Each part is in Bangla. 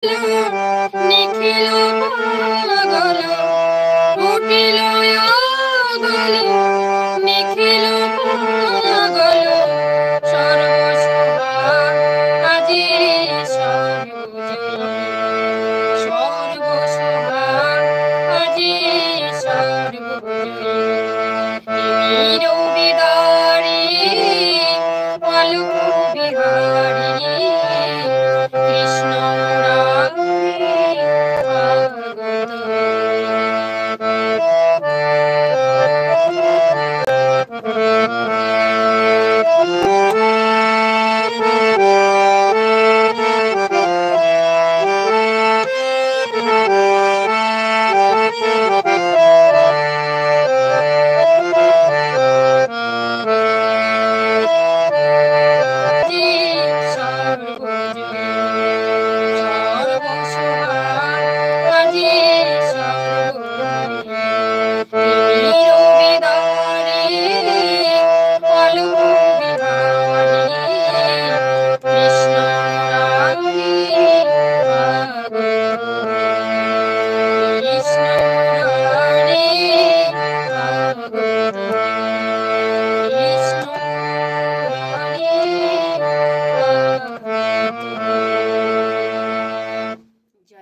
নিখিল পাগল উঠিল আগল নিখিল পাগল সর্বসুহার আজি সর্বজয়ী সর্বসুহার আজি সর্বজয়ী তিমির বিদারি অলোক বিহারী কৃষ্ণ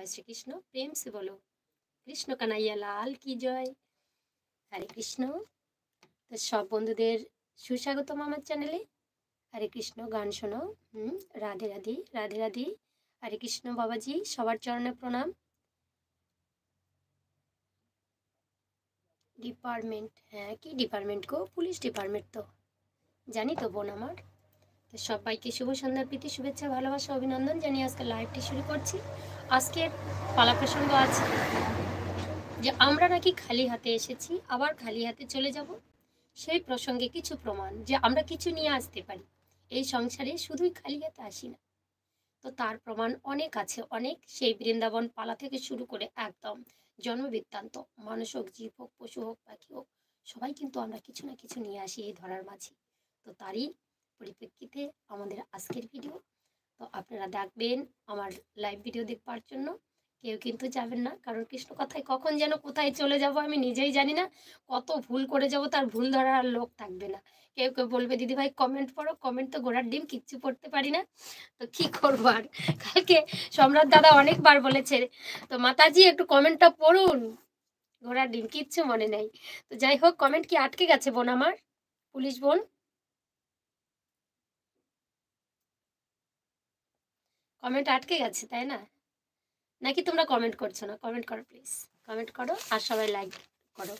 श्रीकृष्ण प्रेम से बोलो कृष्ण कन्हैया लाल की जय हरे कृष्ण तो सब बंधुदेर सुस्वागतम आमार चैनेले हरे कृष्ण गान शोनो राधे राधे राधे राधे हरे कृष्ण बाबाजी सबार चरणे प्रणाम डिपार्टमेंट हाँ कि डिपार्टमेंट को पुलिस डिपार्टमेंट तो जानी तो बोन आमार तो सबाइके शुभ सन्ध्यार प्रীতি शुभेच्छा भालोबासा अभिनंदन जानिए आजके लाइवटी शुरू करছি आजकेर पाला प्रसंग আছে যে আমরা নাকি খালি হাতে এসেছি আবার খালি হাতে চলে যাব সেই প্রসঙ্গে কিছু প্রমাণ যে আমরা কিছু নিয়ে আসতে পারি এই সংসারে শুধুই খালি হাতে আসি না তো তার প্রমাণ অনেক আছে অনেক সেই বৃন্দাবন পালা থেকে শুরু করে একদম জন্মবৃত্তান্ত মানুষ হোক জীব হোক পশু হোক পাখি হোক সবাই কিন্তু আমরা কিছু না কিছু নিয়ে আসি এই ধরার মাঝে তো তারই পরিপ্রেক্ষিতে আমাদের আজকের ভিডিও তো আপনারা দেখবেন আমার লাইভ ভিডিও দেখবার জন্য কেউ কিন্তু যাবেন না কারণ কৃষ্ণ কথায় কখন যেন কোথায় চলে যাব আমি নিজেই জানি না কত ভুল করে যাব তার ভুল ধরার লোক থাকবে না কেউ কেউ বলবে দিদি ভাই কমেন্ট পড়ো কমেন্ট তো ঘোড়ার ডিম কিচ্ছু পড়তে পারি না তো কি করবো আর কালকে সম্রাট দাদা অনেকবার বলেছে তো মাতাজি একটু কমেন্টটা পড়ুন ঘোড়ার ডিম কিচ্ছু মনে নেই তো যাই হোক কমেন্ট কি আটকে গেছে বোন আমার পুলিশ বোন কমেন্ট আটকে গেছে তাই না নাকি তোমরা কমেন্ট করছো না কমেন্ট করো প্লিজ কমেন্ট করো আর সবাই লাইক করো